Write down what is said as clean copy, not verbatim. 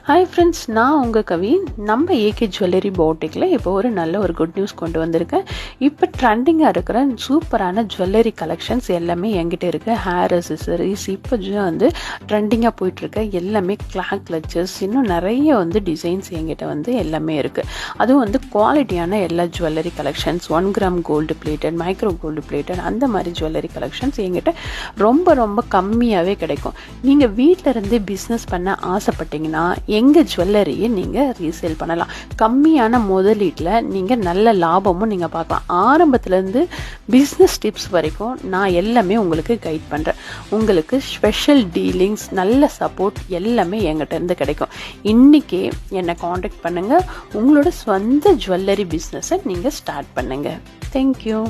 Hi friends, நான் உங்கள் கவி. நம்ம ஏகே ஜுவல்லரி போட்டிக்கில் இப்போ ஒரு நல்ல குட் நியூஸ் கொண்டு வந்திருக்கேன். இப்போ ட்ரெண்டிங்காக இருக்கிற சூப்பரான ஜுவல்லரி கலெக்ஷன்ஸ் எல்லாமே என்கிட்ட இருக்குது. ஹேர் அசசரிஸ் இப்போ ட்ரெண்டிங்காக போயிட்டுருக்க எல்லாமே கிளாச்சஸ், இன்னும் நிறைய டிசைன்ஸ் என்கிட்ட எல்லாமே இருக்குது. அதுவும் குவாலிட்டியான எல்லா jewellery collections, 1 gram gold plated, micro gold plated, அந்த மாதிரி ஜுவல்லரி கலெக்ஷன்ஸ் என்கிட்ட ரொம்ப ரொம்ப கம்மியாகவே கிடைக்கும். நீங்கள் வீட்டில் இருந்து பிஸ்னஸ் பண்ண ஆசைப்பட்டீங்கன்னா எங்கள் ஜுவல்லரியை நீங்கள் ரீசேல் பண்ணலாம். கம்மியான முதலீட்டில் நீங்கள் நல்ல லாபமும் நீங்கள் பார்க்கலாம். ஆரம்பத்துலேருந்து பிஸ்னஸ் டிப்ஸ் வரைக்கும் நான் எல்லாமே உங்களுக்கு கைட் பண்ணுறேன். உங்களுக்கு ஸ்பெஷல் டீலிங்ஸ், நல்ல சப்போர்ட் எல்லாமே என்கிட்ட இருந்து கிடைக்கும். இன்றைக்கே என்னை காண்டாக்ட் பண்ணுங்கள். உங்களோட சொந்த ஜுவல்லரி பிஸ்னஸை நீங்கள் ஸ்டார்ட் பண்ணுங்கள். தேங்க்யூ.